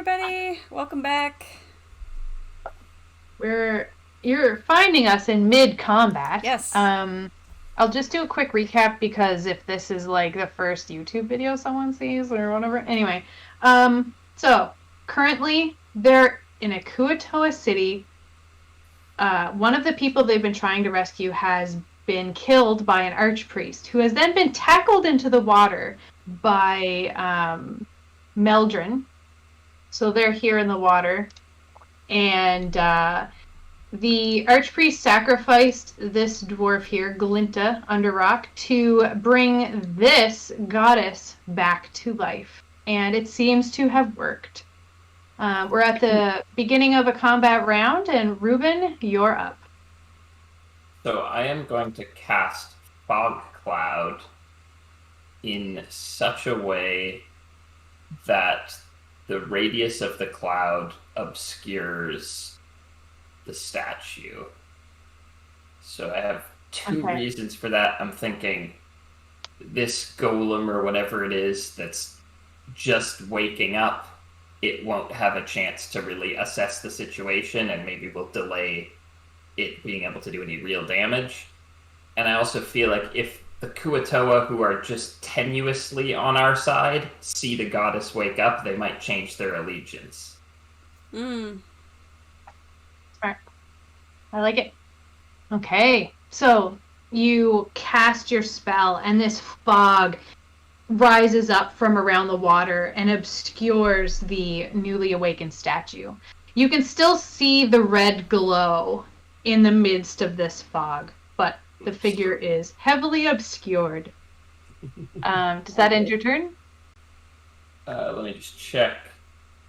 everybody. Welcome back. You're finding us in mid-combat. Yes. I'll just do a quick recap because if this is like the first YouTube video someone sees or whatever. Anyway, so currently they're in a Kuatoa city. One of the people they've been trying to rescue has been killed by an archpriest who has then been tackled into the water by Meldrin. So they're here in the water. And the archpriest sacrificed this dwarf here, Glinta, under rock, to bring this goddess back to life. And it seems to have worked. We're at the beginning of a combat round, and Ruben, you're up. So I am going to cast Fog Cloud in such a way that the radius of the cloud obscures the statue. So I have two reasons for that. I'm thinking this golem or whatever it is that's just waking up, it won't have a chance to really assess the situation and maybe will delay it being able to do any real damage. And I also feel like if the Kuatoa, who are just tenuously on our side, see the goddess wake up, they might change their allegiance. Smart. I like it. Okay, so you cast your spell, and this fog rises up from around the water and obscures the newly awakened statue. You can still see the red glow in the midst of this fog, but the figure is heavily obscured. Does that end your turn? Let me just check.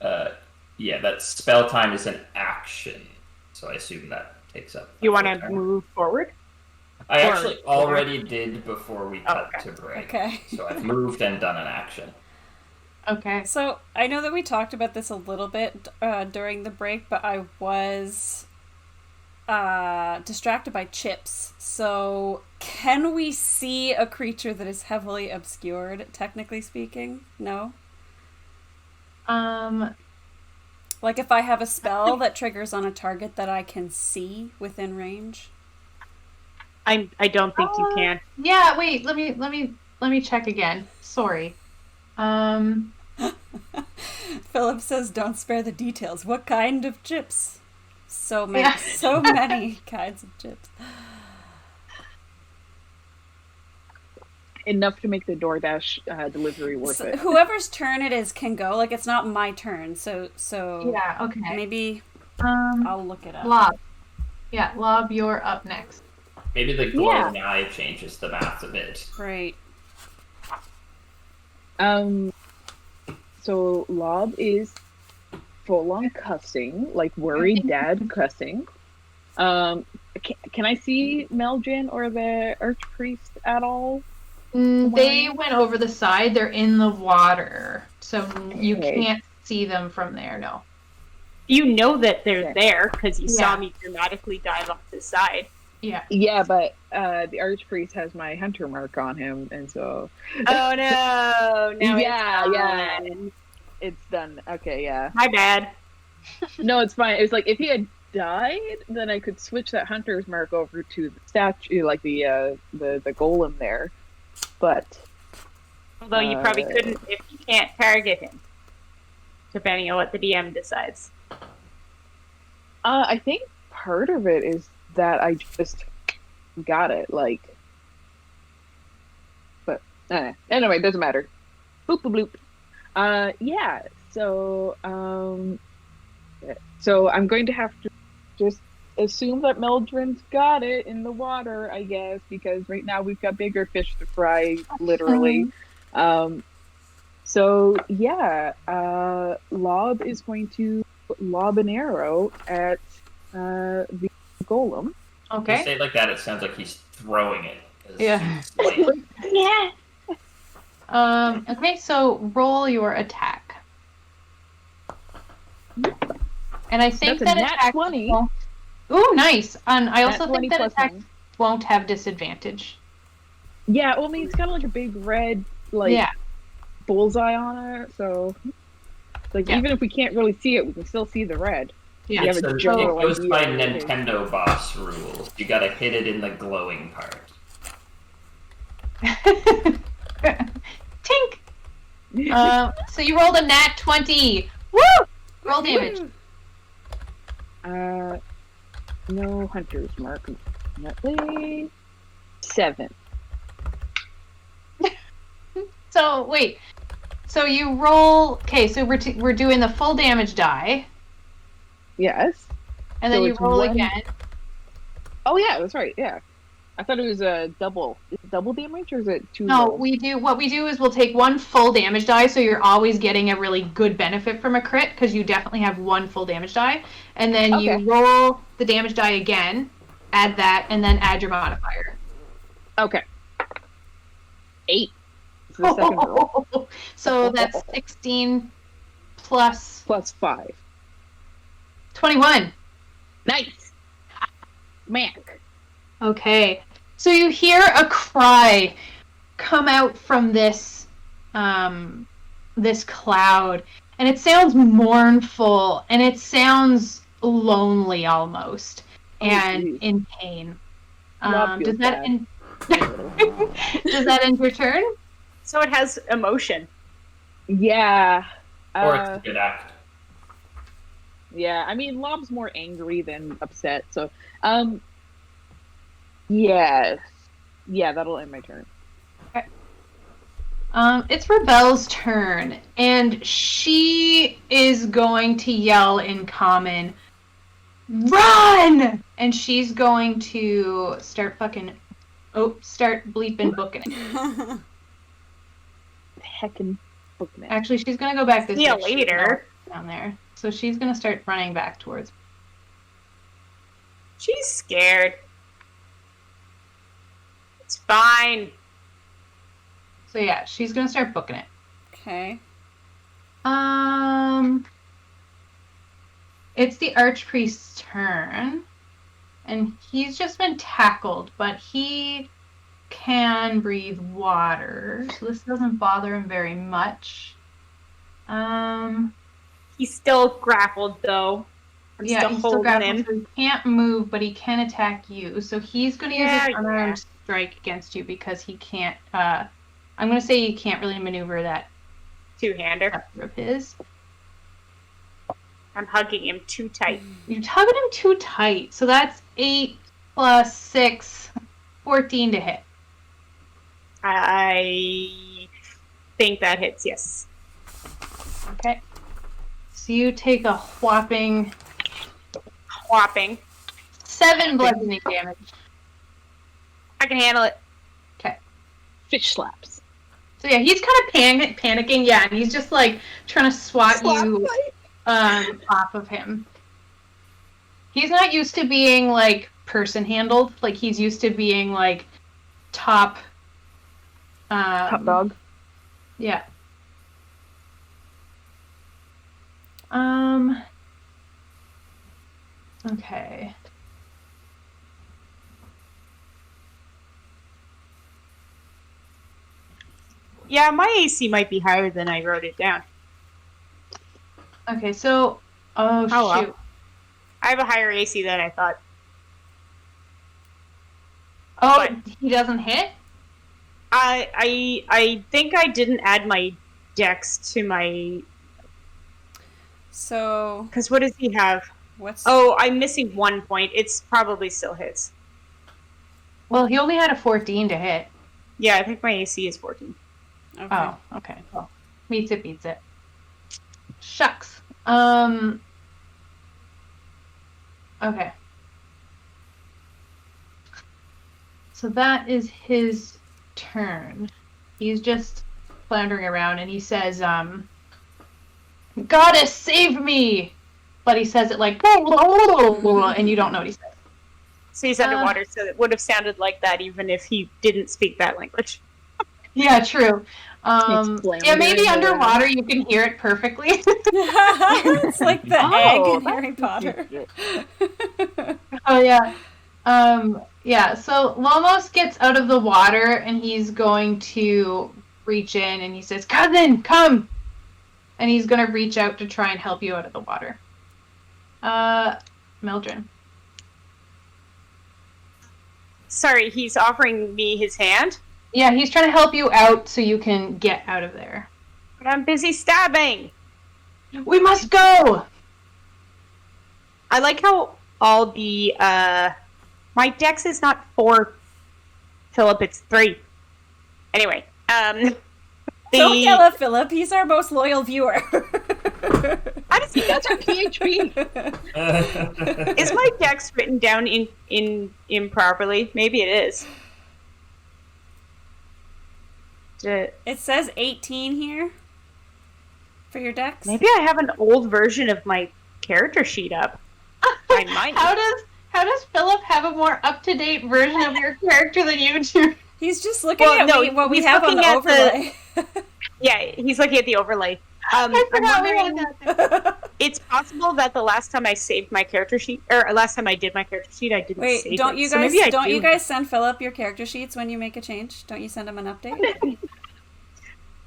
Yeah, that spell time is an action, so I assume that takes up. You want to move forward? I actually already did before we cut to break. Okay. So I've moved and done an action. Okay. So I know that we talked about this a little bit during the break, but I was distracted by chips. So can we see a creature that is heavily obscured, technically speaking? No? Like if I have a spell that triggers on a target that I can see within range? I don't think you can. Yeah, wait, let me check again. Sorry. Philip says don't spare the details. What kind of chips? So many kinds of chips. Enough to make the DoorDash delivery worth it. Whoever's turn it is can go. Like, it's not my turn, so yeah, okay. Maybe I'll look it up. Lob. Yeah, Lob, you're up next. Maybe the glowing eye changes the math a bit. Right. So Lob is full on cussing, like worried dad cussing. Can I see Meldrin or the archpriest at all? They went over the side. They're in the water, so you can't see them from there. No. You know that they're there because you saw me dramatically dive off the side. Yeah. Yeah, but the archpriest has my hunter mark on him, and so. Oh no! Now it's done. Okay, yeah. My bad. No, it's fine. It was like if he had died, then I could switch that hunter's mark over to the statue, like the golem there. But although you probably couldn't if you can't target him, depending on what the DM decides. I think part of it is that I just got it, like. But anyway, it doesn't matter. Boop boop bloop. Yeah. So so I'm going to have to just assume that Meldrin's got it in the water, I guess, because right now we've got bigger fish to fry, literally. So yeah, Lob is going to lob an arrow at the golem. Okay. If you say it like that, it sounds like he's throwing it. Yeah. Yeah. Okay, so roll your attack. And I think That's that a nat attack 20. Ooh, nice. And I also Nat think 20 that plus attack 1. won't have disadvantage. Yeah, well, I mean, it's got like a big red bullseye on it, so. Like, Yeah. even if we can't really see it, we can still see the red. Yeah. You have It a general goes idea by of what it is. Nintendo boss rules. You gotta hit it in the glowing part. Tink! So you rolled a nat 20. Woo! Roll damage. No hunter's mark. Unfortunately. 7. So, wait. So you roll... Okay, so we're doing the full damage die. Yes. And then So you it's roll one- again. Oh yeah, that's right. Yeah, I thought it was a double. Is it double damage or is it 2? No, rolls? what we do is we'll take one full damage die, so you're always getting a really good benefit from a crit, because you definitely have one full damage die. And then Okay. you roll the damage die again, add that, and then add your modifier. Okay. 8. It's the second roll. So that's 16 plus Plus 5. 21. Nice. Mac. Okay. So you hear a cry come out from this this cloud, and it sounds mournful, and it sounds lonely almost, and geez. in pain. Love feels Does that bad. does that end your turn? So it has emotion. Yeah. Or it's a good act. Yeah, I mean, Lob's more angry than upset, so, yeah. Yeah, that'll end my turn. It's Rebelle's turn, and she is going to yell in common, "Run!" And she's going to start bleeping booking it. Heckin' booking it. Actually, she's gonna go back this See ya way. She's later. down there. So she's gonna start running back towards. She's scared. It's fine. So yeah, she's gonna start booking it. Okay. It's the Archpriest's turn, and he's just been tackled, but he can breathe water, so this doesn't bother him very much. He's still grappled, though. I'm Yeah, still he's still holding grappled, him. so he can't move, but he can attack you. So he's going to use Yeah, his unarmed strike against you because he can't. I'm going to say he can't really maneuver that Two-hander. chapter of his. I'm hugging him too tight. You're tugging him too tight, so that's 8 plus 6, 14 to hit. I think that hits, yes. Okay. So you take a whopping Whopping. 7 bludgeoning damage. I can handle it. Fish slaps. So yeah, he's kind of panicking, yeah, and he's just like trying to swat you off of him. He's not used to being like person handled, like he's used to being like top Top dog. Yeah. Okay. Yeah, my AC might be higher than I wrote it down. Okay, so Oh, well. shoot. I have a higher AC than I thought. Oh, But- he doesn't hit? I think I didn't add my dex to my... So Because what does he have? what's Oh, I'm missing 1 point. It's probably still his. Well, he only had a 14 to hit. Yeah, I think my AC is 14. okay. Oh, okay. Well, beats it. Shucks. Okay. So that is his turn. He's just floundering around and he says, "Goddess, save me!" But he says it like, and you don't know what he says. So he's underwater, so it would have sounded like that even if he didn't speak that language. Yeah, true. It's Yeah, maybe floundering underwater you can hear it perfectly. It's like the egg in Harry Potter. Oh yeah. Yeah, so Lomos gets out of the water and he's going to reach in and he says, "Cousin, come!" and he's going to reach out to try and help you out of the water. Mildred. Sorry, he's offering me his hand? Yeah, he's trying to help you out so you can get out of there. But I'm busy stabbing! We must go! I like how all the, my dex is not 4, Philip, it's 3. Anyway, Don't yell at Philip, he's our most loyal viewer. Honestly, that's our PHP. Is my dex written down in improperly? Maybe it is. It says 18 here for your dex. Maybe I have an old version of my character sheet up. I might. How does Philip have a more up-to-date version of your character than you do? He's just looking at what we have on the overlay. Yeah, he's looking at the overlay. I'm wondering, it's possible that the last time I saved my character sheet, or last time I did my character sheet, I didn't save it. Don't you guys send Philip your character sheets when you make a change? Don't you send him an update?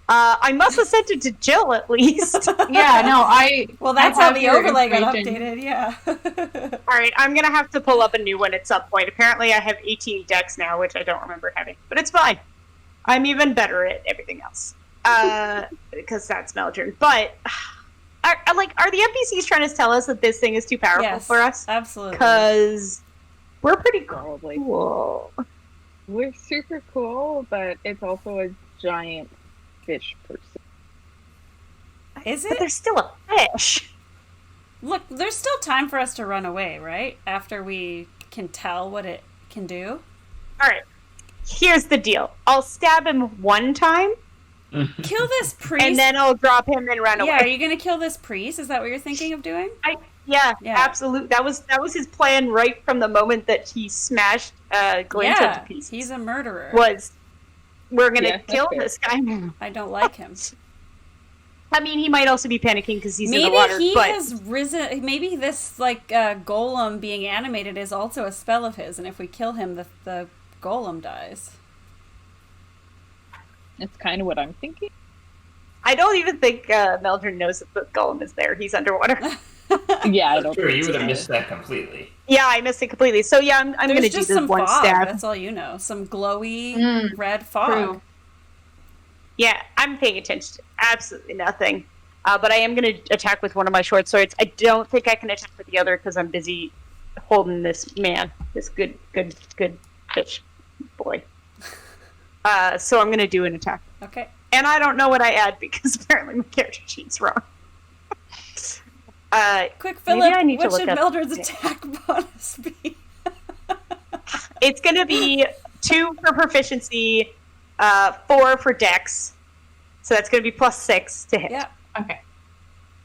I must have sent it to Jill at least. Yeah, no, Well, that's how the overlay got updated, yeah. Alright, I'm gonna have to pull up a new one at some point. Apparently I have 18 decks now, which I don't remember having. But it's fine. I'm even better at everything else. Because that's Meldrin. But, are the NPCs trying to tell us that this thing is too powerful for us? Absolutely. Because we're pretty Probably. cool. We're super cool, but it's also a giant fish person. Is But it? there's still a fish. Look, there's still time for us to run away, right? After we can tell what it can do. Alright. Here's the deal. I'll stab him one time, Kill this priest. and then I'll drop him and run away. Yeah, are you gonna kill this priest? Is that what you're thinking of doing? Yeah, Yeah. absolutely. That was his plan right from the moment that he smashed Glint into pieces. He's a murderer. We're gonna Yeah, kill that's this guy now. I don't like him. I mean, he might also be panicking because he's in the Maybe water. he but has risen. Maybe this golem being animated is also a spell of his, and if we kill him, the golem dies. That's kind of what I'm thinking. I don't even think Meldrin knows that the golem is there. He's underwater. Yeah, I don't Sure, think you would have so. missed that completely. Yeah, I missed it completely. So yeah, I'm There's gonna do just this some one fog. stab. That's all you know. Some glowy red fog. True. Yeah, I'm paying attention to absolutely nothing. But I am going to attack with one of my short swords. I don't think I can attack with the other because I'm busy holding this man, this good fish boy. So I'm going to do an attack. Okay. And I don't know what I add because apparently my character sheet's wrong. Quick, maybe Philip. I need to What look should up- Mildred's attack bonus be? It's going to be 2 for proficiency, 4 for dex. So that's going to be +6 to hit. Yeah. Okay.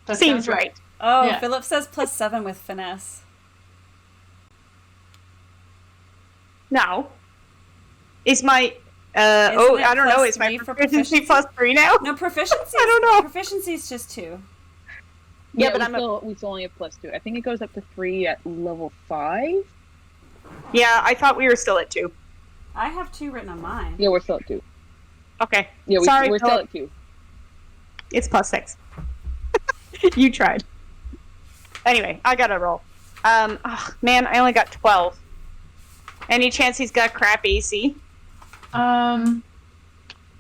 That Seems sounds right. Oh, Yeah. Philip says +7 with finesse. No. Is my... Isn't it I don't know. Is my +3 for proficiency proficiency? +3 now? No, proficiency. I don't know. Proficiency is just 2. Yeah, Yeah, but we still only have +2. I think it goes up to 3 at level 5. Yeah, I thought we were still at 2. I have 2 written on mine. Yeah, we're still at 2. Okay. Yeah, Sorry, we're still Philip. at 2. It's +6. You tried. Anyway, I gotta roll. Man, I only got 12. Any chance he's got crap AC?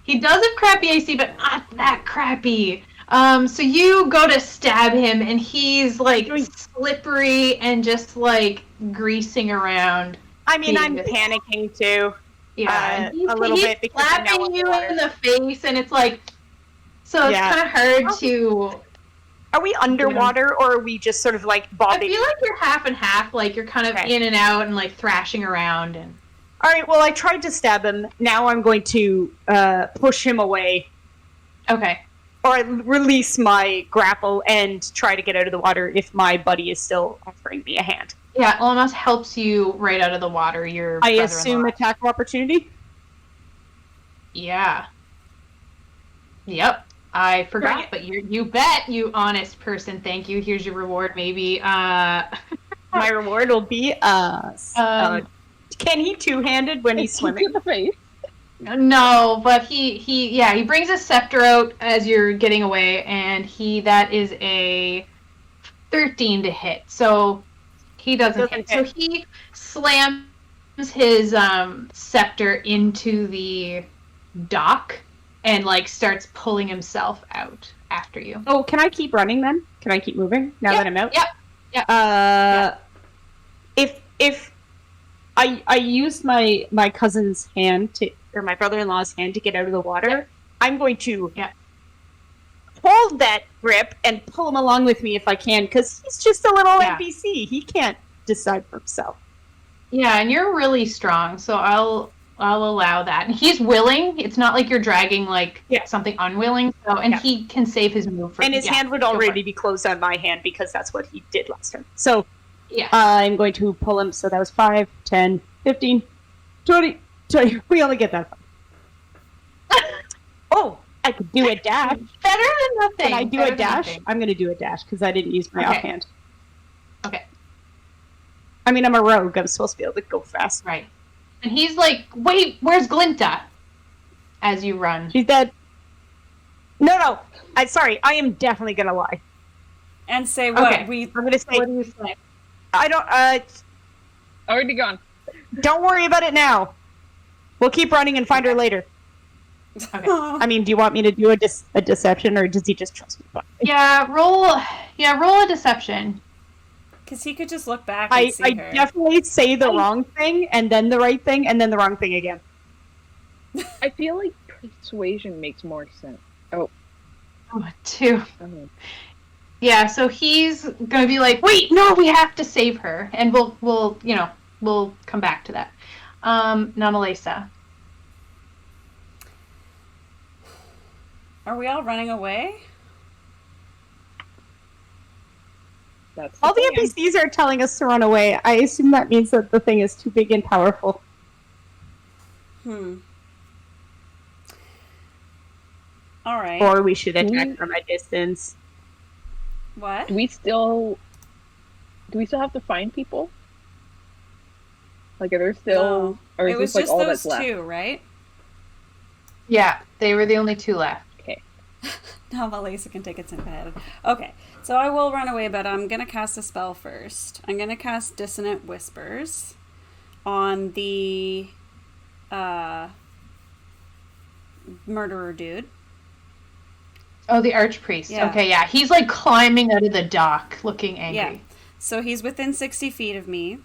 He does have crappy AC, but not that crappy. So you go to stab him, and he's like slippery and just like greasing around. I mean, I'm David. panicking too. Yeah, and a little bit because I'm now slapping in the you water. in the face, and it's like, so it's Yeah. kind of hard to. Are we underwater or are we just sort of like I bobbing? feel like you're half and half, like you're kind of Okay. in and out and like thrashing around and. All right. Well, I tried to stab him. Now I'm going to push him away, Okay. or release my grapple and try to get out of the water if my buddy is still offering me a hand. Yeah, it almost helps you right out of the water. Your I brother-in-law. assume attack of opportunity. Yeah. Yep. I forgot, Bring it. but you bet, you honest person. Thank you. Here's your reward, maybe. My reward will be can he two-handed when he's To swimming? the face. No, but he brings his scepter out as you're getting away, and that is a 13 to hit. So he doesn't hit. So he slams his scepter into the dock and like starts pulling himself out after you. Oh, can I keep running then? Can I keep moving now that I'm out? Yep. If I use my cousin's hand or my brother-in-law's hand to get out of the water, I'm going to hold that grip and pull him along with me if I can, because he's just a little NPC. He can't decide for himself. Yeah, and you're really strong, so I'll allow that. And he's willing. It's not like you're dragging something unwilling. So he can save his move for. And his hand would already be closed on my hand because that's what he did last time. So I'm going to pull him. So that was 5, 10, 15, 20. We only get that far. Oh, I could do a dash. Better than nothing. Can I do a dash? I'm going to do a dash because I didn't use my offhand. Okay. I mean, I'm a rogue. I'm supposed to be able to go fast. Right. And he's like, wait, where's Glinta? As you run. She's dead. No. Sorry, I am definitely going to lie. And say what? Okay. I'm going to say... What do you say? I don't... Already gone. Don't worry about it now. We'll keep running and find her later. Okay. I mean, do you want me to do a deception, or does he just trust me? Roll a deception. Because he could just look back and see her. I definitely say the wrong thing, and then the right thing, and then the wrong thing again. I feel like persuasion makes more sense. Oh. 2. Yeah, so he's gonna be like, wait, no, we have to save her, and we'll come back to that. Namalesa. Are we all running away? All the NPCs are telling us to run away. I assume that means that the thing is too big and powerful. All right. Or we should attack from a distance. What? Do we still have to find people? Like, are there still... No. Or is It was this, just all those that's left? 2, right? Yeah, they were the only 2 left. Okay. Now Melissa can take its ahead. Okay, so I will run away, but I'm going to cast a spell first. I'm going to cast Dissonant Whispers on the murderer dude. Oh, the archpriest. Yeah. Okay, yeah. He's like climbing out of the dock, looking angry. Yeah. So he's within 60 feet of me.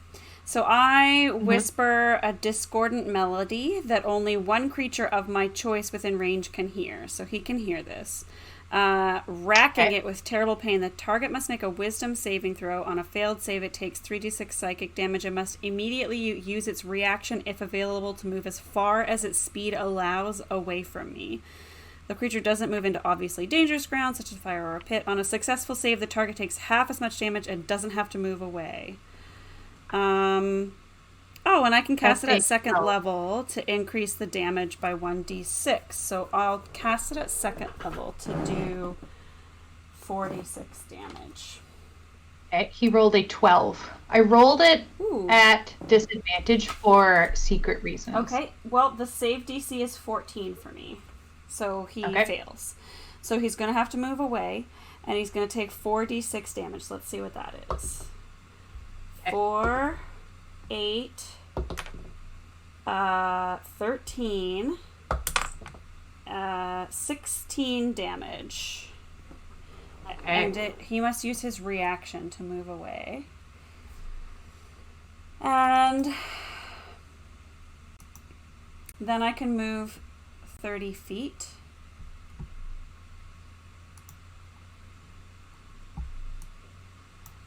So I whisper a discordant melody that only one creature of my choice within range can hear. So he can hear this. Racking it with terrible pain, the target must make a wisdom saving throw. On a failed save, it takes 3d6 psychic damage and must immediately use its reaction, if available, to move as far as its speed allows away from me. The creature doesn't move into obviously dangerous ground, such as fire or a pit. On a successful save, the target takes half as much damage and doesn't have to move away. And I can cast it at second level to increase the damage by 1d6. So I'll cast it at second level to do 4d6 damage. Okay, he rolled a 12. I rolled it Ooh. at disadvantage for secret reasons. Okay, well, the save DC is 14 for me. So he fails. So he's going to have to move away, and he's going to take 4d6 damage. Let's see what that is. 4, 8, 13, 16 damage. Okay. And he must use his reaction to move away. And then I can move 30 feet.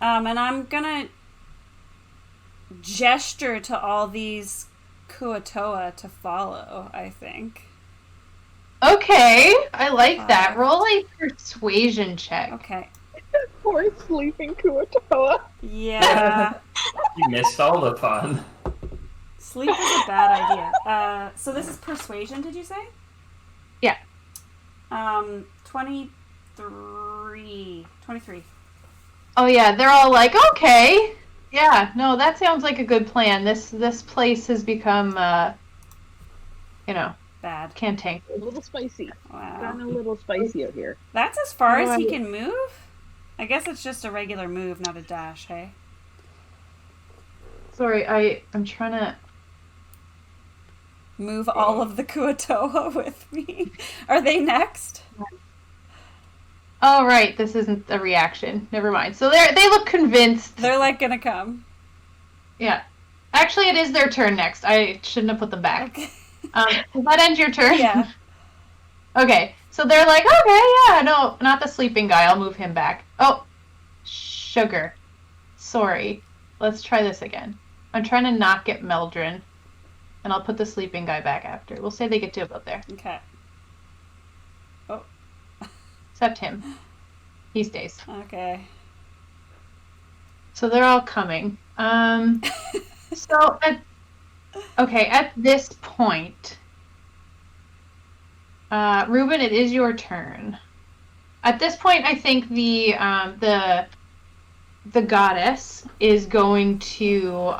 And I'm gonna gesture to all these Kuatoa to follow, I think. Okay, I like that. Roll a persuasion check. Okay. Poor sleeping Kuatoa. Yeah. You missed all the fun. Sleep is a bad idea. So this is persuasion, did you say? Yeah. 23. Oh yeah, they're all like, okay. Yeah, no, that sounds like a good plan. This place has become, Bad. Cantankerous. A little spicy. Wow. Gotten a little spicy out here. That's as far as he can move? I guess it's just a regular move, not a dash, hey? Sorry, I'm trying to... Move all of the Kuatoa with me. Are they next? Oh, right. This isn't a reaction. Never mind. So they look convinced. They're like gonna come. Yeah. Actually, it is their turn next. I shouldn't have put them back. Okay. Does that end your turn? Yeah. Okay. So they're like, okay, yeah, no, not the sleeping guy. I'll move him back. Oh, sugar. Sorry. Let's try this again. I'm trying to not get Meldrin. And I'll put the sleeping guy back after. We'll say they get to about there. Okay. Oh. Except him. He stays. Okay. So they're all coming. So at this point, Ruben, it is your turn. At this point, I think the goddess is going to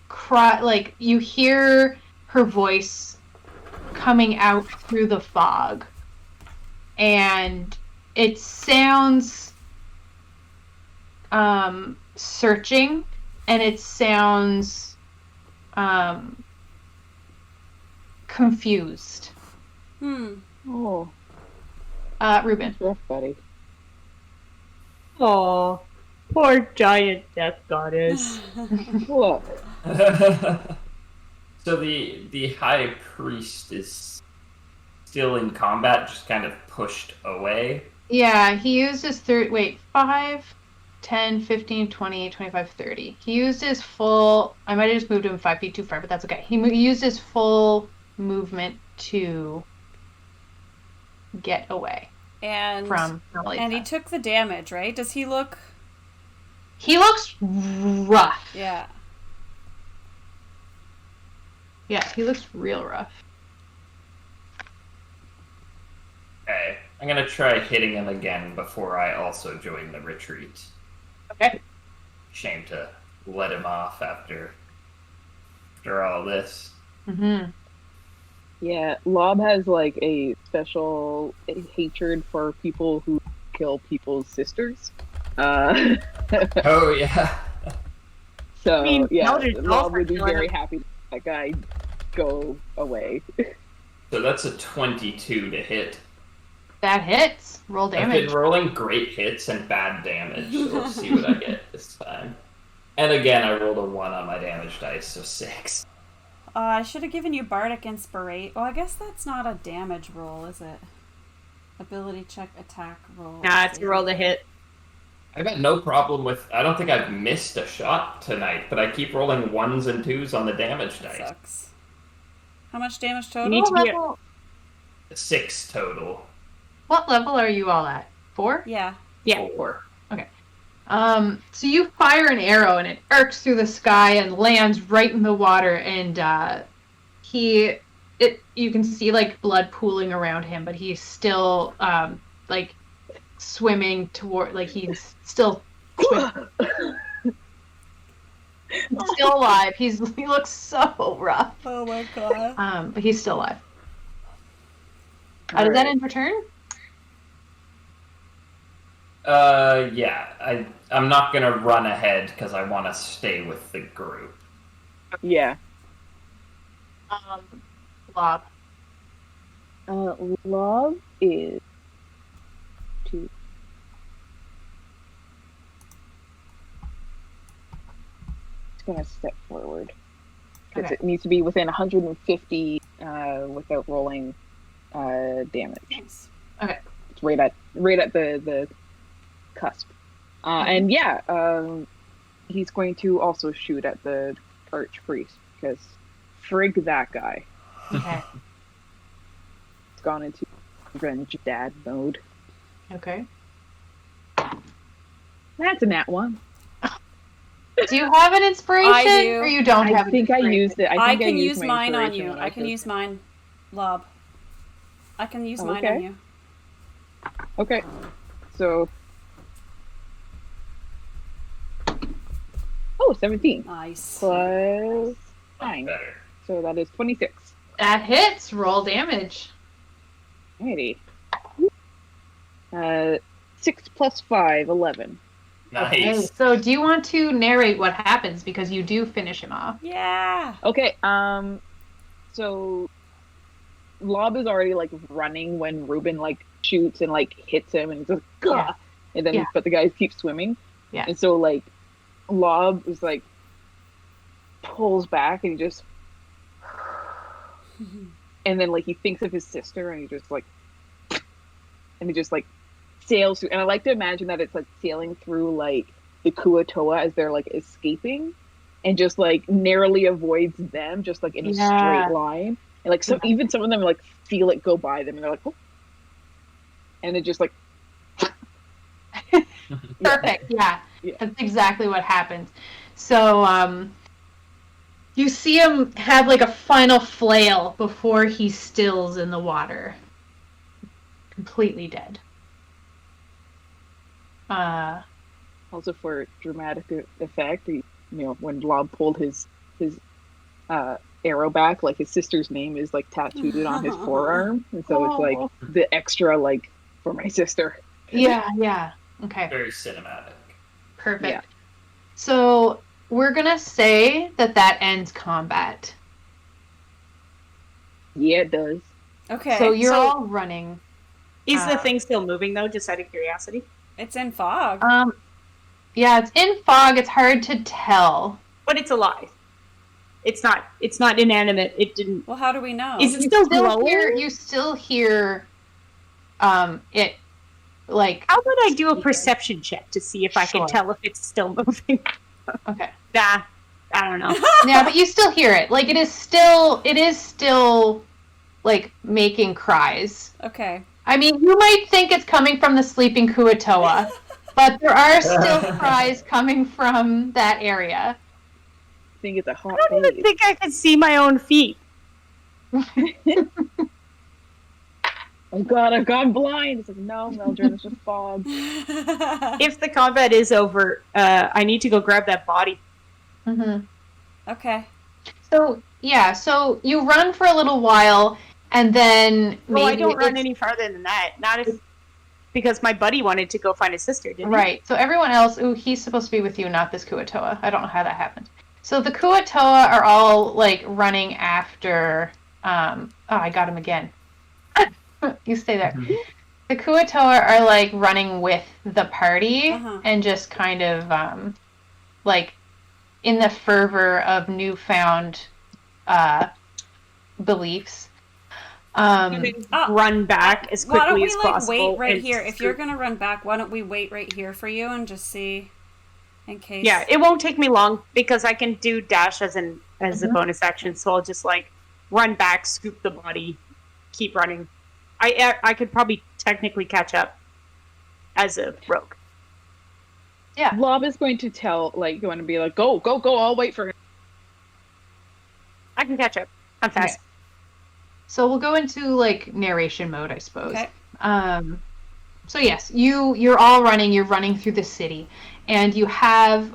cry. Like, you hear her voice coming out through the fog, and it sounds searching, and it sounds confused. Oh, Ruben. rough, buddy. Oh, poor giant death goddess. Look. So the high priest is still in combat, just kind of pushed away. Yeah, he used his 5, 10, 15, 20, 25, 30. He used his full... I might have just moved him 5 feet too far, but that's okay. He used his full movement to get away from Melissa. And he took the damage, right? Does he look... He looks rough. Yeah. Yeah, he looks real rough. Okay, I'm gonna try hitting him again before I also join the retreat. Okay. Shame to let him off after all this. Mm-hmm. Yeah, Lob has like a special hatred for people who kill people's sisters. Oh yeah. So I mean, yeah, Mildred's Lob also would be killing very him. happy to let that guy go away. So that's a 22 to hit. That hits. Roll I've damage. been rolling great hits and bad damage, so let's see what I get this time. And again, I rolled a 1 on my damage dice, so 6. I should have given you Bardic Inspiration. Oh, I guess that's not a damage roll, is it? Ability check, attack roll. Nah, it's a roll to hit. I've got no problem with... I don't think I've missed a shot tonight, but I keep rolling 1s and 2s on the damage dice. Sucks. How much damage You total? need to be at- level... 6 total. What level are you all at? 4? Yeah. Yeah. 4. So you fire an arrow and it arcs through the sky and lands right in the water, and you can see like blood pooling around him, but he's still like swimming toward, like he's still still alive. He looks so rough. Oh my god. But he's still alive. Does that end your turn? Yeah. I'm not gonna run ahead because I want to stay with the group. Yeah. Lob. Love is to. It's gonna step forward because Okay. it needs to be within 150 without rolling damage. Nice. It's right at the cusp. And yeah, he's going to also shoot at the archpriest because frig that guy. Okay. It's gone into revenge dad mode. Okay. That's a nat 1. Do you have an inspiration? I do. Or you don't have I an think I inspiration? used it. I think can used use my mine on inspiration you. when I can first- use mine. Lob. I can use mine Okay. on you. Okay. So. Oh, 17 Nice. plus 9. Better. So that is 26. That hits. Roll damage. Alrighty. 6 plus 5, 11. Nice. Okay, so do you want to narrate what happens? Because you do finish him off. Yeah. Okay, so Lob is already like running when Ruben like shoots and like hits him and he's like, gah! Yeah. And then Yeah. but the guys keep swimming. Yeah. And so like Lob is like pulls back and he just and then like he thinks of his sister and he just like and he just like sails through, and I like to imagine that it's like sailing through like the Kuatoa as they're like escaping and just like narrowly avoids them just like in a straight line, and like some even some of them like feel it go by them and they're like, oh, and it just like Perfect. Yeah. That's exactly what happens. So you see him have like a final flail before he stills in the water. Completely dead. Also for dramatic effect, when Lob pulled his arrow back, like his sister's name is like tattooed on his forearm, and so it's like the extra like for my sister. Yeah. Okay. Very cinematic. Perfect. Yeah. So we're gonna say that ends combat. Yeah, it does. Okay. So you're all running. Is the thing still moving though? Just out of curiosity. It's in fog. Yeah, it's in fog. It's hard to tell. But it's alive. It's not inanimate. It didn't. Well, how do we know? Is it still glowing? You still hear it like. How about I do a perception check to see if I can tell if it's still moving? Okay. Nah, I don't know. Yeah, but you still hear it. Like it is still like making cries. Okay. I mean, you might think it's coming from the sleeping Kuatoa, but there are still cries coming from that area. I think it's a hot I don't even think I can see my own feet. Oh god, I've gone blind. It's like, no, Mildred, it's just fog. If the combat is over, I need to go grab that body. Mm-hmm. Okay. So you run for a little while, and then Well, I don't run any farther than that. Not if because my buddy wanted to go find his sister, didn't he? Right. So everyone else, he's supposed to be with you, not this Kuatoa. I don't know how that happened. So the Kuatoa are all like running after. I got him again. You stay there. Mhm. The Kuatoa are like running with the party Uh-huh. and just kind of like in the fervor of newfound beliefs. Run back as Why don't quickly we as like possible. wait right and here? If you're gonna run back, why don't we wait right here for you and just see, in case? Yeah, it won't take me long because I can do dash as a bonus action. So I'll just like run back, scoop the body, keep running. I could probably technically catch up as a rogue. Yeah. Lob is going to going to be like, go, I'll wait for him. I can catch up. I'm fast. Okay. So we'll go into like narration mode, I suppose. Okay. So yes, you're all running. You're running through the city, and you have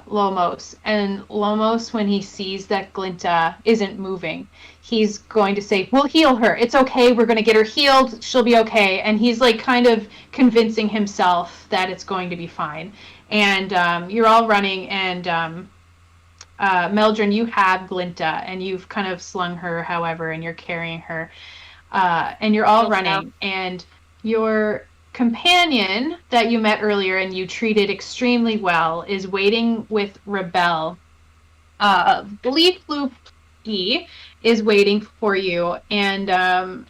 Lomos. And Lomos, when he sees that Glinta isn't moving, he's going to say, "We'll heal her. It's okay. We're going to get her healed. She'll be okay." And he's like kind of convincing himself that it's going to be fine. And you're all running, and Meldrin, you have Glinta, and you've kind of slung her, however, and you're carrying her, and you're all running, and your companion that you met earlier and you treated extremely well is waiting with Rebel. Bleak Loopy is waiting for you, and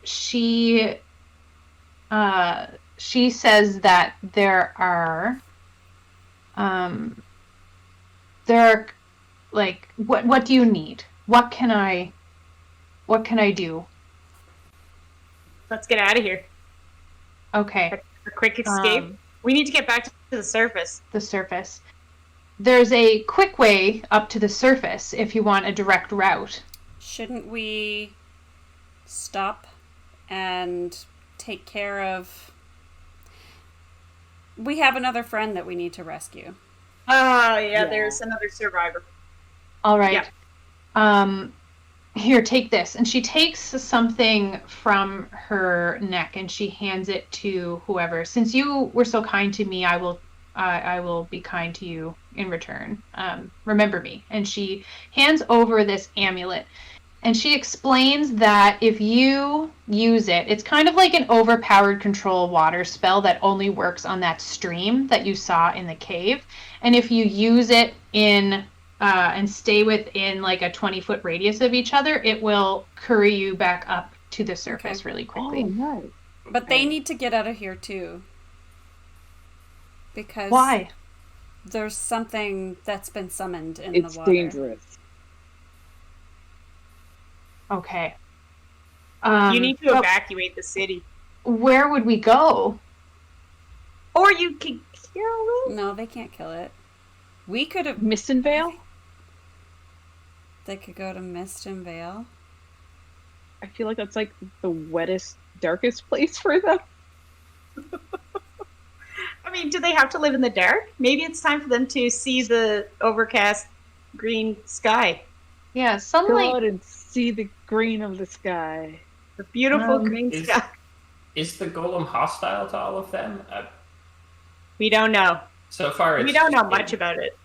she says that there are like what do you need? What can I do? Let's get out of here. Okay. A quick escape. We need to get back to the surface. The surface. There's a quick way up to the surface if you want a direct route. Shouldn't we stop and take care of... We have another friend that we need to rescue. Oh, yeah, there's another survivor. All right. Yeah. here, take this. And she takes something from her neck and she hands it to whoever. Since you were so kind to me, I will be kind to you in return. Remember me. And she hands over this amulet. And she explains that if you use it, it's kind of like an overpowered control water spell that only works on that stream that you saw in the cave. And if you use it in and stay within like a 20-foot radius of each other, it will curry you back up to the surface really quickly. Oh, nice. But they need to get out of here too. Because Why? there's something that's been summoned in It's the water. dangerous. Okay. You need to evacuate the city. Where would we go? Or you could kill it. No, they can't kill it. We could have... Mist and Veil? They could go to Mist and Vale. I feel like that's like the wettest, darkest place for them. I mean, do they have to live in the dark? Maybe it's time for them to see the overcast green sky. Yeah, Go sunlight. out and see the green of the sky. The beautiful green is- sky. Is the golem hostile to all of them? We don't know. So far, We don't know much about it.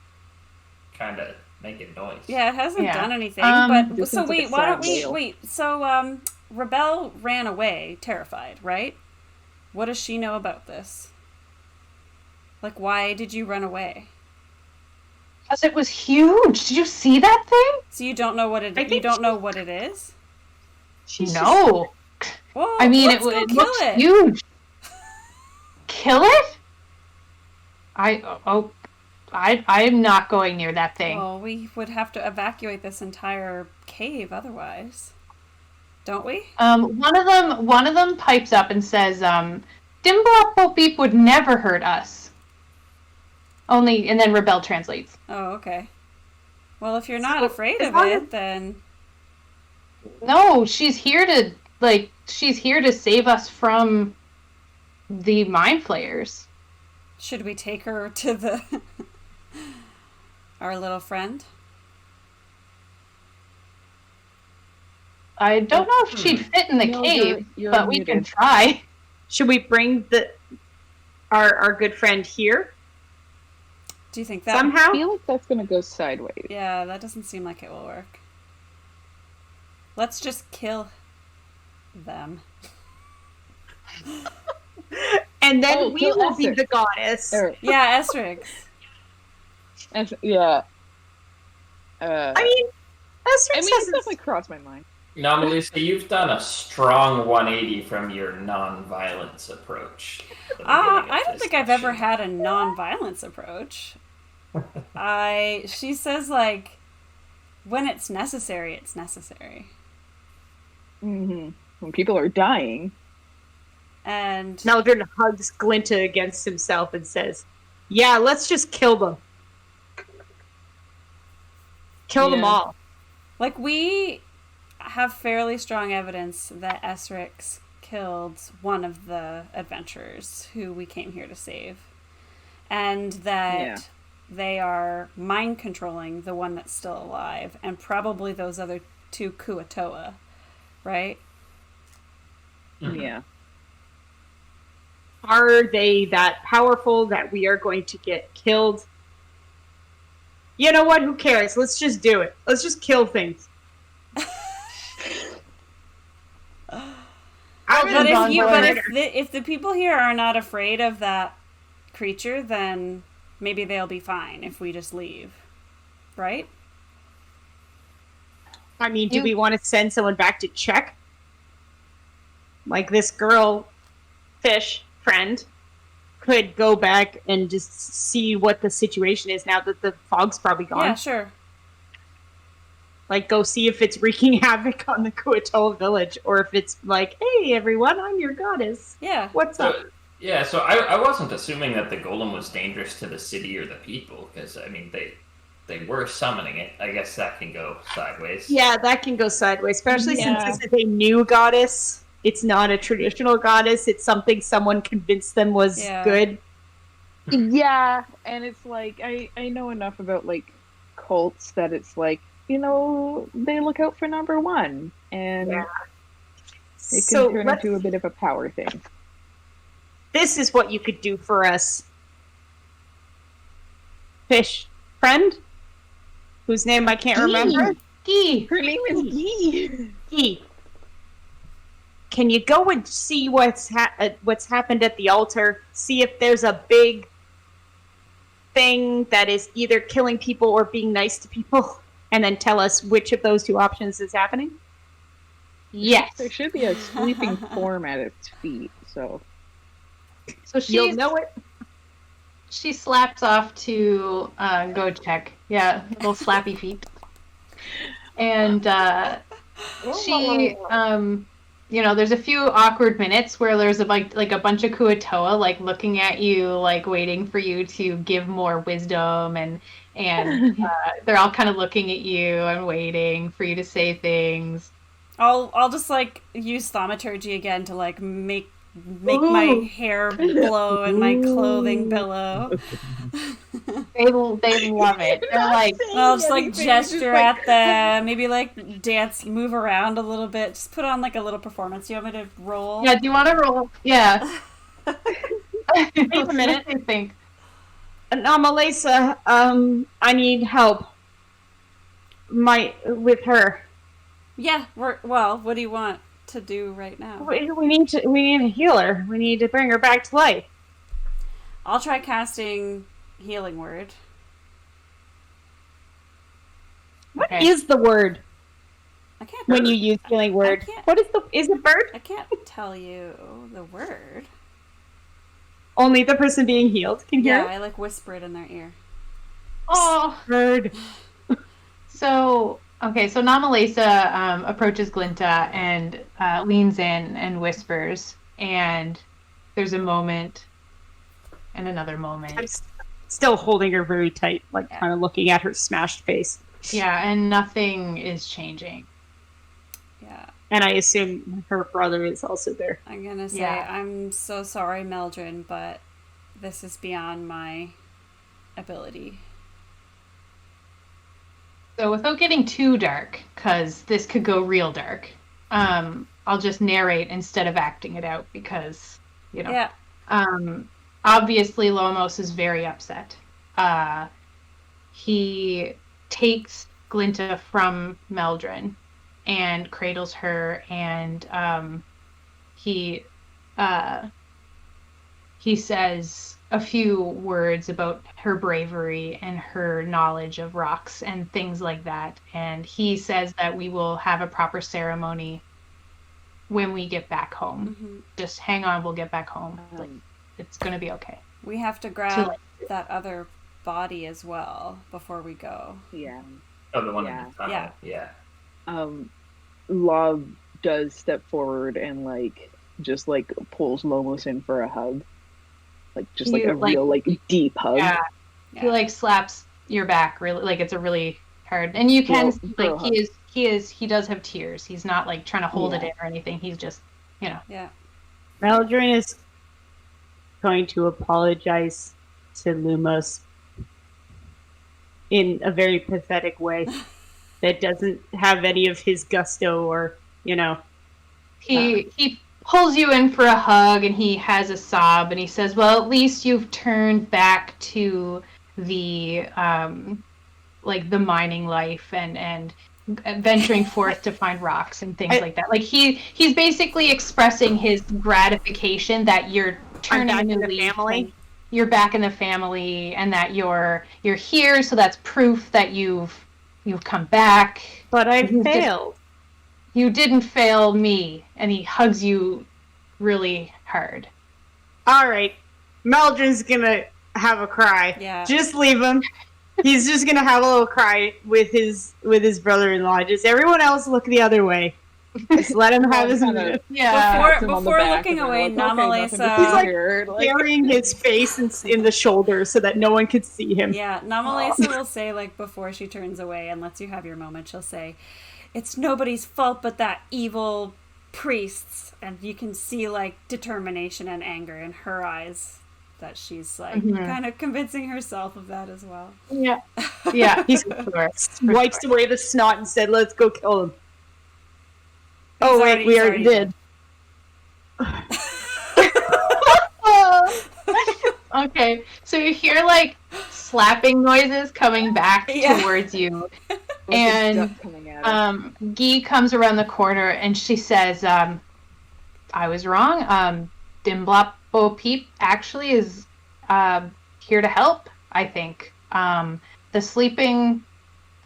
Kind of making noise. Yeah, it hasn't Yeah. done anything. But This so seems like wait, a why don't sad we tale. wait? So Rebel ran away, terrified, right? What does she know about this? Like, why did you run away? Because it was huge. Did you see that thing? So you don't know what it. I You think don't she- know what it is. She's No. Well, I mean, let's it go kill looks it. huge. Kill it? I'm not going near that thing. Well, we would have to evacuate this entire cave otherwise, don't we? One of them pipes up and says, Dimblop Beep would never hurt us. Only, and then Rebel translates. Oh, okay. Well, if you're not So, afraid as of long it, then No, she's here to save us from the mind flayers. should we take her to the our little friend? Oh, I don't know if she'd fit in the No, cave, you're but we can muted. try. Should we bring our good friend here Do you think that? I somehow? feel like that's gonna go sideways. Yeah, that doesn't seem like it will work. Let's just kill them. And then Oh, we kill will be Esther. the goddess. Or, Yeah, Estrix. yeah. I mean, Esther it's says definitely crossed my mind. Now, Melissa, you've done a strong 180 from your non-violence approach. at the beginning of I don't this think I've ever session. had a non-violence approach. She says like, when it's necessary, it's necessary. Mm-hmm. When people are dying. And Meldrin hugs Glinta against himself and says, "Yeah, let's just kill them. Kill them Yeah. all." like we have fairly strong evidence that Esrix killed one of the adventurers who we came here to save. And that Yeah. they are mind controlling the one that's still alive and probably those other two Kuatoa, right? Mhm. Yeah. Are they that powerful that we are going to get killed? You know what? Who cares? Let's just do it. Let's just kill things. I'm But gonna if run you, for but it. if the people here are not afraid of that creature, then maybe they'll be fine if we just leave, right? I mean, do You- we want to send someone back to check? Like this girl, fish friend, could go back and just see what the situation is now that the fog's probably gone. Yeah, sure. Like, go see if it's wreaking havoc on the Kuatoa village, or if it's like, hey, everyone, I'm your goddess. Yeah. What's up? So, yeah, so I wasn't assuming that the golem was dangerous to the city or the people, because, I mean, they were summoning it. I guess that can go sideways. Yeah, that can go sideways, especially Yeah. since this is a new goddess. It's not a traditional goddess. It's something someone convinced them was Yeah. good. Yeah, and it's like I know enough about like cults that it's like they look out for number one, and Yeah. it So can turn into a bit of a power thing. this is what you could do for us. Fish friend, whose name I can't remember. Gee. Her name is Gee. Gee, can you go and see what's happened at the altar? See if there's a big thing that is either killing people or being nice to people, and then tell us which of those two options is happening? Yes. There should be a sleeping form at its feet, so So You'll know it. she slaps off to go check. Yeah, little slappy feet. And she, there's a few awkward minutes where there's a bunch of Kuatoa like looking at you, like waiting for you to give more wisdom, and they're all kind of looking at you and waiting for you to say things. I'll just like use thaumaturgy again to like make my hair blow and my clothing billow. They love it. They're like, I'll just like gesture at them, maybe like dance, move around a little bit, just put on like a little performance. You want me to roll? yeah, do you want to roll? Yeah. Wait a minute. What do you think? Anomalisa, I need help. With her. Yeah. What do you want to do right now? We need to heal her. We need to bring her back to life. I'll try casting Healing Word. What Okay. is the word I can't. when you use healing word? can't- What is it bird? I can't tell you the word. Only the person being healed can hear Yeah, it? I like whisper it in their ear. Oh. Bird. So Namalesa approaches Glinta and leans in and whispers, and there's a moment and another moment. I'm still holding her very tight, like kind of looking at her smashed face. Yeah, and nothing is changing. Yeah. And I assume her brother is also there. I'm gonna say, Yeah. I'm so sorry, Meldrin, but this is beyond my ability. So without getting too dark, because this could go real dark, I'll just narrate instead of acting it out because, Yeah. Obviously Lomos is very upset. He takes Glinta from Meldrin and cradles her, and he says a few words about her bravery and her knowledge of rocks and things like that. And he says that we will have a proper ceremony when we get back home. Mm-hmm. Just hang on, we'll get back home. It's going to be okay. We have to grab that other body as well before we go. Yeah. Oh, the one Yeah. in the tunnel. Yeah. Yeah. Love does step forward and just pulls Lomos in for a hug. Just You, a real deep hug. Yeah. Yeah. He slaps your back really, it's a really hard, and you can Bro hug. he does have tears. He's not trying to hold it Yeah. in or anything. He's just Yeah. Meldrin is going to apologize to Lumos in a very pathetic way that doesn't have any of his gusto or, he pulls you in for a hug, and he has a sob, and he says, well, at least you've turned back to the the mining life and venturing forth to find rocks and things like that. He's basically expressing his gratification that you're turning back a new in the leaf family. and you're back in the family, and that you're here, so that's proof that you've come back. But I You did- failed. You didn't fail me. And he hugs you really hard. All right. Meldrin's gonna have a cry. Yeah. Just leave him. He's just gonna have a little cry with his brother-in-law. Just everyone else look the other way. Just let him have his minute. Yeah. Before looking away, Namalesa. He's burying his face in the shoulder so that no one could see him. Yeah, Namalesa will say, before she turns away and lets you have your moment, she'll say, it's nobody's fault but that evil priest's. And you can see, determination and anger in her eyes. that she's like Mhm. kind of convincing herself of that as well. Yeah. Yeah. He's wipes away the snot and said, "Let's go kill him." Oh wait, we already did. Okay, so you hear like slapping noises coming back Yeah. towards you, Like a and duck coming at us. Guy comes around the corner and she says, "I was wrong. Dimblapo Peep actually is here to help. I think the sleeping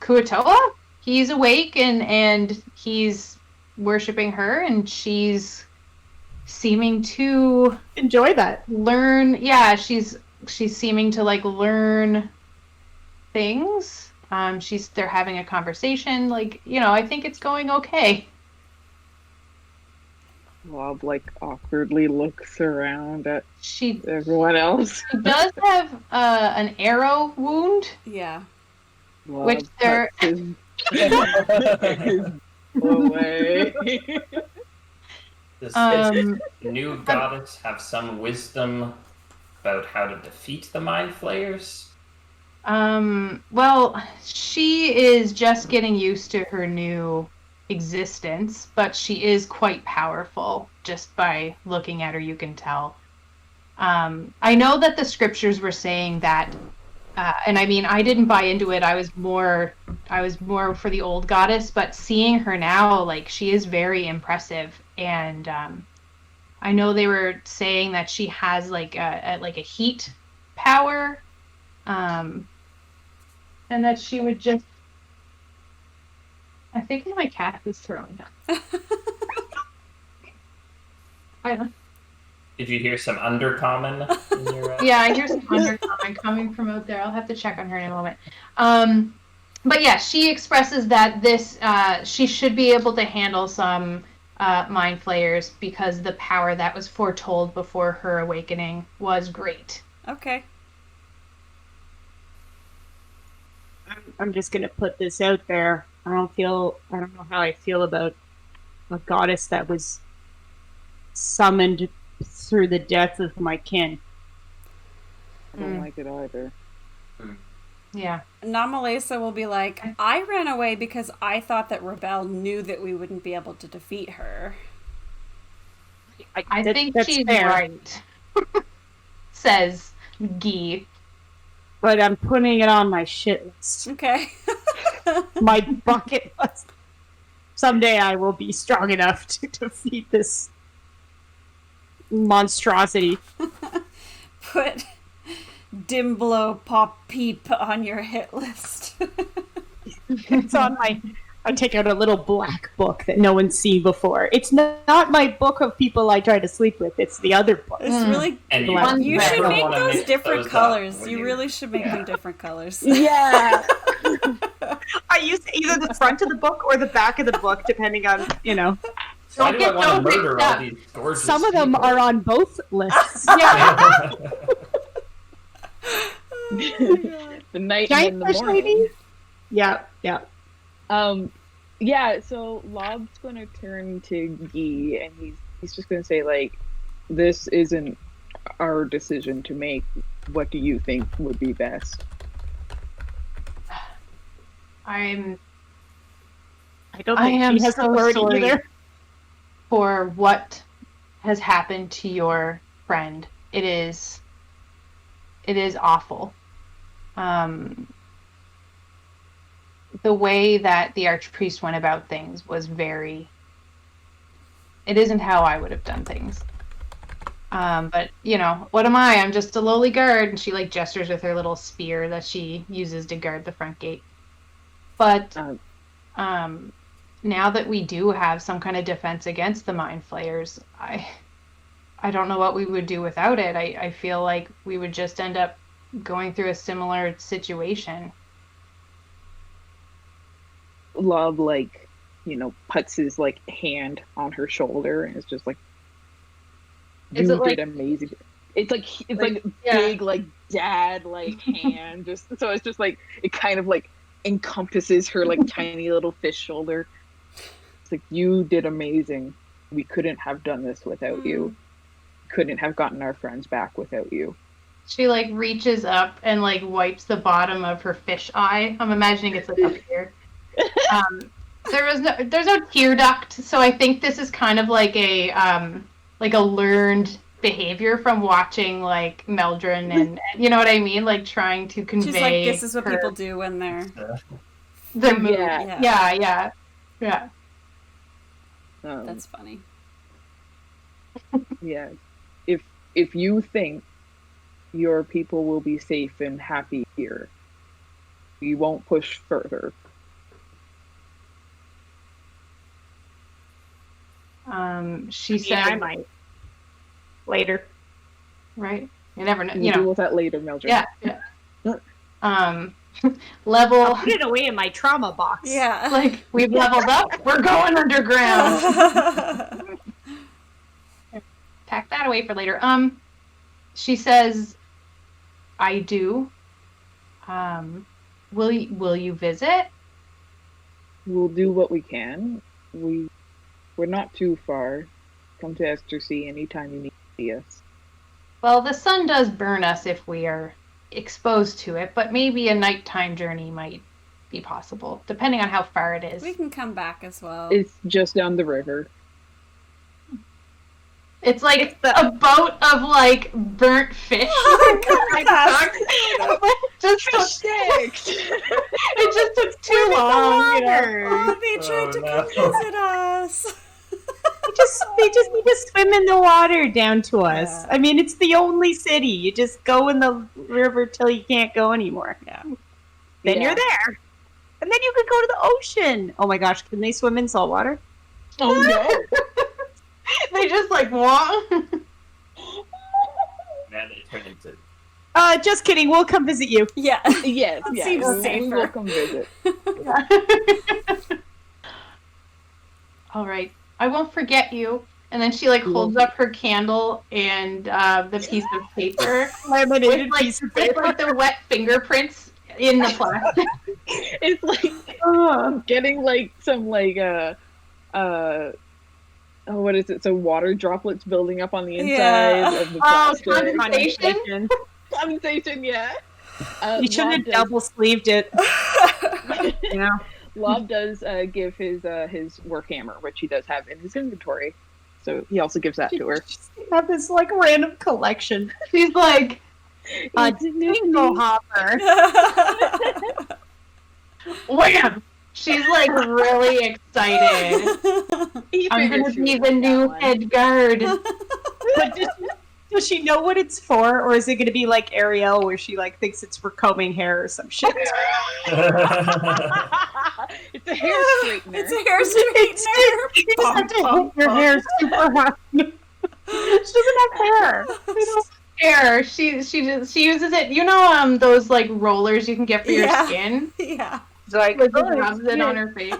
Kuatoa, he's awake and he's worshiping her, and she's seeming to Enjoy that. learn. Yeah, she's seeming to like learn things. They're having a conversation. Like, I think it's going okay." Lob like awkwardly looks around at She everyone else. does have an arrow wound, Yeah. Lob which they're cuts his away. Does Um, this new goddess have some wisdom about how to defeat the Mind Flayers? well, she is just getting used to her new existence, but she is quite powerful. Just by looking at her, you can tell. I know that the scriptures were saying that, and I mean, I didn't buy into it. I was more for the old goddess, but seeing her now, like, she is very impressive. And I know they were saying that she has like a heat power, and that she would just. I think my cat is throwing up. I don't. Did you hear some undercommon in your? Yeah, I hear some undercomment coming from out there. I'll have to check on her in a moment. But yeah, she expresses that this she should be able to handle some mind flayers because the power that was foretold before her awakening was great. Okay. I'm just gonna put this out there. I don't know how I feel about a goddess that was summoned through the death of my kin. I don't like it either. Yeah. Namalesa will be like, I ran away because I thought that Rebel knew that we wouldn't be able to defeat her. I think that's she's fair. right. Says Guy. But I'm putting it on my shit list. Okay. My bucket list. Someday I will be strong enough to defeat this monstrosity. Put Dimblo Pop Peep on your hit list. It's on my... I take out a little black book that no one's seen before. It's not my book of people I try to sleep with. It's the other book. It's really... And You should never make wanna those mix different those up colors. when You you- really should make them different colors. Yeah. I use either the front of the book or the back of the book, depending on, Why Don't do I get want to so murder mixed all up. these gorgeous some of them people? are on both lists. Yeah. The night Giant and the fish morning. lady? Yeah. Yeah, so Lob's going to turn to Guy, and he's just going to say, like, this isn't our decision to make. What do you think would be best? I don't I think am she has so authority sorry either. for what has happened to your friend. It is awful. The way that the archpriest went about things was it isn't how I would have done things. But what am I? I'm just a lowly guard. And she like gestures with her little spear that she uses to guard the front gate. But now that we do have some kind of defense against the mind flayers, I don't know what we would do without it. I feel like we would just end up going through a similar situation. Lob, like, puts his, like, hand on her shoulder and is just like, Is you it like- did amazing. It's like yeah. big, like, dad, like, hand. So it's just like, it kind of, like, encompasses her, like, tiny little fish shoulder. It's like, you did amazing. We couldn't have done this without you. Couldn't have gotten our friends back without you. She like reaches up and like wipes the bottom of her fish eye. I'm imagining it's like up here. There's no tear duct, so I think this is kind of like a learned behavior from watching like Meldrin and you know what I mean, like trying to convey. She's like, this is what people do when they're the mood. Yeah. Yeah. That's funny. Yeah. If you think your people will be safe and happy here, you won't push further. She said, I might. Later. Right? You never know. We'll deal with that later, Mildred. Yeah. Level. I'll put it away in my trauma box. Yeah. Like, we've leveled up. We're going underground. Pack that away for later. She says, I do. Will you visit? We'll do what we can. We're not too far. Come to Estersea anytime you need to see us. Well, the sun does burn us if we are exposed to it, but maybe a nighttime journey might be possible, depending on how far it is. We can come back as well. It's just down the river. It's like a boat of like burnt fish. It just took too long. Oh, they tried to come visit us. They just need to swim in the water down to us. Yeah. I mean, it's the only city. You just go in the river till you can't go anymore. Yeah. Then you're there. And then you could go to the ocean. Oh my gosh, can they swim in salt water? Oh no. They just like walk. Now they turn into. Just kidding. We'll come visit you. Yeah. Yes, That yes. seems We safer. will come visit. All right. I won't forget you. And then she like holds up her candle and the piece of paper Laminated with, piece of with paper. like the wet fingerprints in the plastic. It's like getting like some like what is it? So water droplets building up on the inside Yeah. of the plastic. Condensation. Condensation, yeah. You should have double sleeved it. Yeah. Lob does give his work hammer, which he does have in his inventory. So he also gives that to her. Have this like random collection. She's like, Dingle hopper. wham! She's like really excited. I'm gonna be the new head guard. But does she know what it's for, or is it going to be like Ariel, where she like thinks it's for combing hair or some shit? It's a hair straightener. It's a hair straightener. You just have to hold your hair super hard. She doesn't have hair. Hair. She uses it. You know those like rollers you can get for your Yeah. skin. Yeah. It's like, Like just rubs it on her face.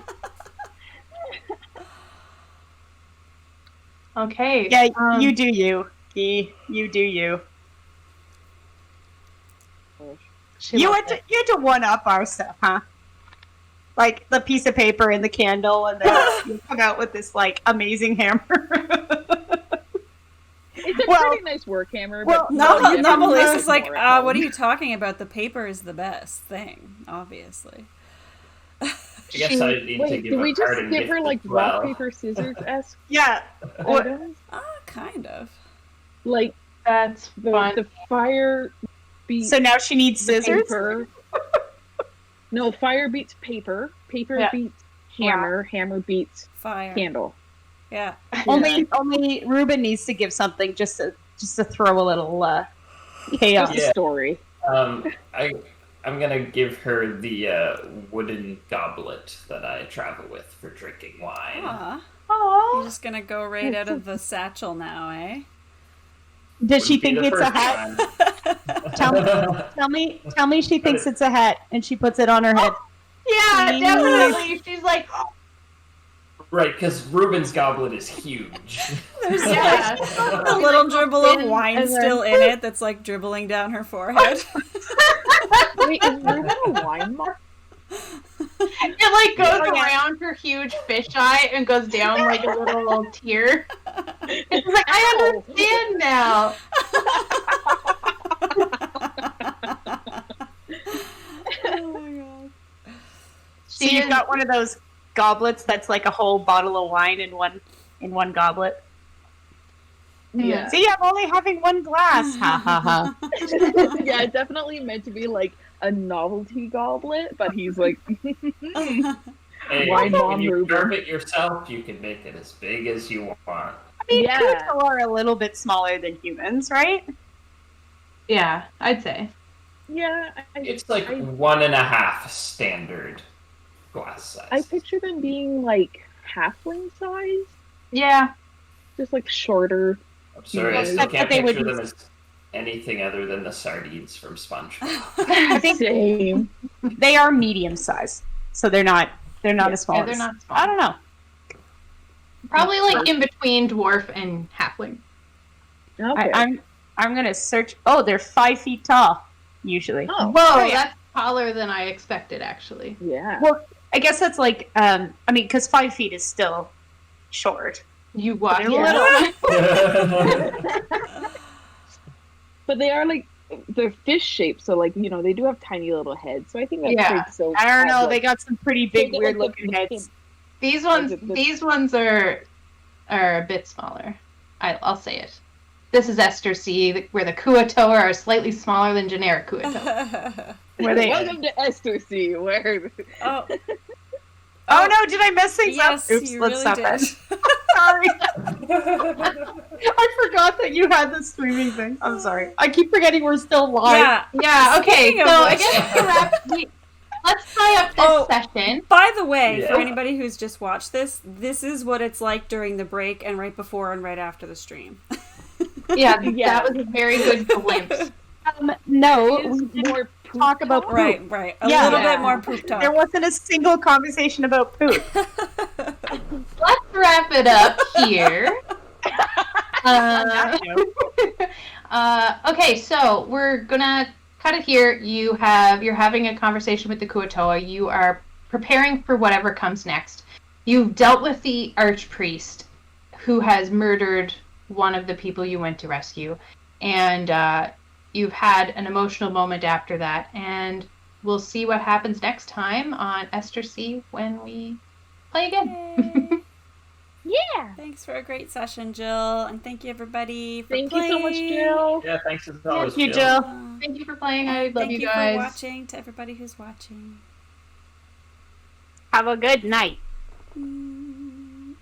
Okay. yeah, you do you. You do you. You had to one up our stuff, huh? Like the piece of paper and the candle, and then you come out with this like amazing hammer. It's a pretty nice work hammer. well, But No, definitely Melissa's like, more at what are home. you talking about? The paper is the best thing, obviously. I guess I need to Wait, give did a we just parting give gift her like as well. rock, paper, scissors-esque Yeah. items? Kind of. Like That's fun. the fire beats So now she needs scissors. paper. No, fire beats paper. Paper Yeah. beats hammer. Hammer beats Fire. candle. Yeah. Only Ruben needs to give something just to throw a little chaos. Just a story. I'm gonna give her the wooden goblet that I travel with for drinking wine. Aw. Aww. You're just gonna go right out of the satchel now, eh? Does she Wouldn't think be the it's a first hat? time. Tell me she thinks it's a hat and she puts it on her head. Yeah, Please. definitely. She's like, Right, because Ruben's goblet is huge. There's yeah. a little dribble of in wine and then- still in it that's like dribbling down her forehead. Wait, is Ruben a wine mark? It like goes Yeah. around her huge fish eye and goes down like a little tear. It's like, I understand now. Estersea you've got one of those goblets that's like a whole bottle of wine in one goblet. Yeah. See, I'm only having one glass. Ha ha ha. Yeah, it's definitely meant to be like a novelty goblet, but he's like, Hey, Why when Mom you Ruben? serve it yourself, you can make it as big as you want. I mean, Yeah. Kuto are a little bit smaller than humans, right? Yeah, I'd say. yeah. It's like I 1.5 standard glass size. I picture them being like halfling size, Yeah. just like shorter. I'm sorry, I Except still that can't they would picture be- them as anything other than the sardines from SpongeBob. I think Same. they are medium size, so they're not as small. Yeah, they're as- not small. I don't know. Probably like in between dwarf and halfling. Okay. I'm gonna search. Oh, they're 5 feet tall usually. Oh. Whoa, yeah. that's taller than I expected, actually. Yeah. Well, I guess that's like I mean, because 5 feet is still short. You walk They're yeah. But they are like they're fish shaped, so like they do have tiny little heads. So I think that's Yeah. like so. I don't know. like, They got some pretty big, they get, weird like, the- looking heads. These ones are a bit smaller. I'll say it. This is Estersea, where the Kuatoa are slightly smaller than generic Kuatoa. Where they? Welcome to Estersea, where Oh, Oh no! Did I mess things yes, up? Oops, you let's really stop did. that. Sorry. I forgot that you had the streaming thing. I'm sorry. I keep forgetting we're still live. Yeah. Yeah, okay, Speaking so of I which- guess to let's tie up this Oh. session. By the way, for Yeah. anybody who's just watched this is what it's like during the break and right before and right after the stream. Yeah, Yeah. that was a very good glimpse. No, is we didn't more talk about poop. Right. A Yeah. little Yeah. bit more poop talk. There wasn't a single conversation about poop. Let's wrap it up here. Okay, so we're gonna cut it here. You're having a conversation with the Kuatoa. You are preparing for whatever comes next. You've dealt with the archpriest who has murdered one of the people you went to rescue, and you've had an emotional moment after that. And we'll see what happens next time on Estersea when we play again. yeah. Thanks for a great session, Jill, and thank you everybody for Thank playing. you so much, Jill. Yeah, thanks as always, Thank you, Jill. Jill. Thank you for playing. I And love thank you you guys. for watching. To everybody who's watching. Have a good night. Mm.